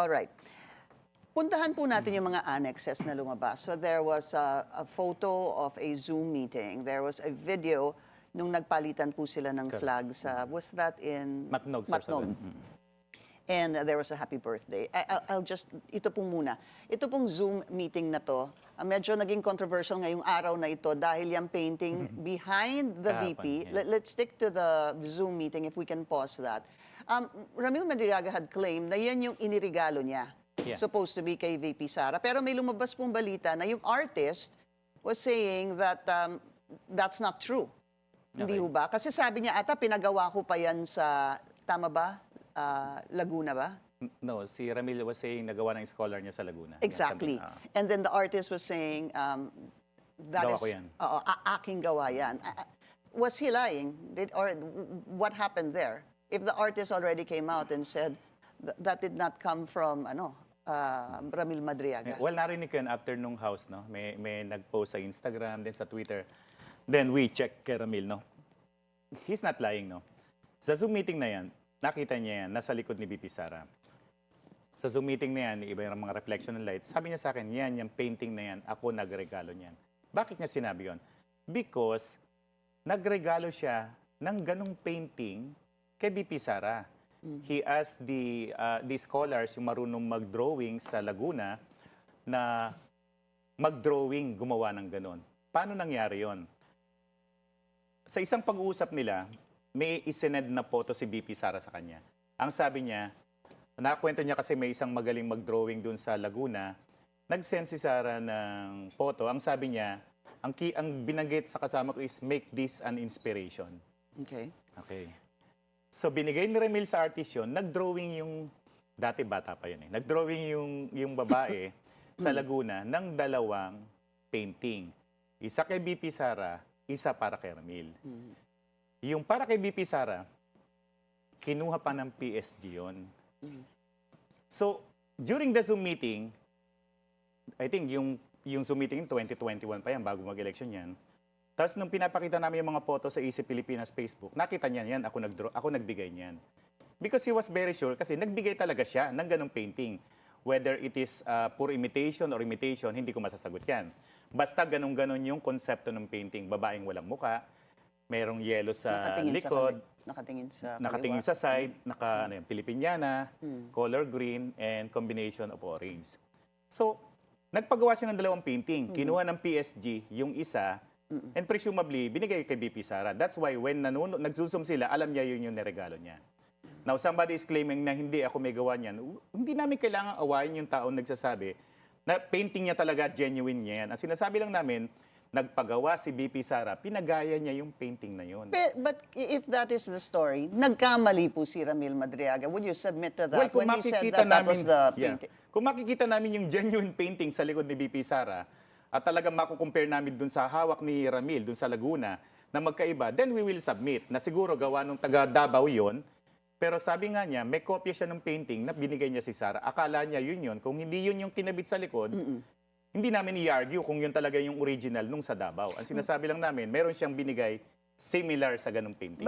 Alright. Puntahan po natin yung mga annexes na lumabas. So there was a photo of a Zoom meeting. There was a video nung nagpalitan po sila ng flag sa, was that in Matnog, Matnog. And there was a happy birthday. I'll just, ito pong muna. Ito pong Zoom meeting na to, medyo naging controversial ngayong araw na ito dahil yung painting behind the VP. Let's stick to the Zoom meeting if we can pause that. Ramil Madriaga had claimed na yan yung inirigalo niya. Yeah. Supposed to be kay VP Sara. Pero may lumabas pong balita na yung artist was saying that that's not true. Hindi ho ba? Kasi sabi niya, ata pinagawa ko pa yan sa, tama ba? Laguna ba? No, si Ramil was saying nagawa ng scholar niya sa Laguna. Exactly. And then the artist was saying, that Gawa is, ko yan. aking gawa yan. Was he lying? Or what happened there? If the artist already came out and said that did not come from Ramil Madriaga. Well, narinig ko yan after nung house, no? May nag-post sa Instagram, then sa Twitter. Then we check kay Ramil, no? He's not lying, no? Sa Zoom meeting na yan, nakita niya yan, nasa likod ni VP Sara. Sa Zoom meeting na yan, iba yung mga reflection ng light. Sabi niya sa akin, yan, yung painting na yan, ako nagregalo niyan. Bakit niya sinabi yon? Because nagregalo siya ng ganong painting kay VP Sara. He asked the scholars, yung marunong mag-drawing sa Laguna, na mag-drawing, gumawa ng ganon. Paano nangyari yon? Sa isang pag-uusap nila, may isinend na photo si VP Sara sa kanya. Ang sabi niya, nakakwento niya kasi may isang magaling mag-drawing dun sa Laguna, nag-send si Sara ng photo. Ang sabi niya, ang binanggit sa kasama ko is make this an inspiration. Okay. Okay. So binigay ni Ramil sa artist yun, nag-drawing yung, dati bata pa yun eh, nag-drawing yung babae sa Laguna ng dalawang painting. Isa kay VP Sara, isa para kay Ramil. Yung para kay VP Sara, kinuha pa ng PSG yun. So, during the Zoom meeting, I think yung Zoom meeting 2021 pa yan, bago mag-election yan. Tapos nung pinapakita namin yung mga photo sa Easy Pilipinas Facebook, nakita niya yan, ako nagbigay niyan. Because he was very sure, kasi nagbigay talaga siya ng ganong painting. Whether it is pure imitation or imitation, hindi ko masasagot yan. Basta ganun-ganon yung konsepto ng painting. Babaeng walang muka, merong yellow sa likod, nakatingin sa side, Pilipiniana, color green, and combination of orange. So, nagpagawa siya ng dalawang painting. Kinuha ng PSG yung isa, and presumably, binigay kay VP Sara. That's why when nagsusum sila, alam niya yun yung niregalo niya. Now, somebody is claiming na hindi ako may gawa niyan. Hindi namin kailangang awayin yung taong nagsasabi na painting niya talaga, genuine niya yan. Ang sinasabi lang namin, nagpagawa si VP Sara, pinagaya niya yung painting na yun. But if that is the story, nagkamali po si Ramil Madriaga. Would you submit to that Well, kung when he said makikita that namin, was the painting? Kung makikita namin yung genuine painting sa likod ni VP Sara, at talagang makukompare namin dun sa hawak ni Ramil, dun sa Laguna, na magkaiba, then we will submit na siguro gawa nung taga Davao yun. Pero sabi nga niya, may kopya siya ng painting na binigay niya si Sara. Akala niya yun. Kung hindi yun yung kinabit sa likod, hindi namin i-argue kung yun talaga yung original nung sa Davao. Ang sinasabi lang namin, meron siyang binigay similar sa ganung painting.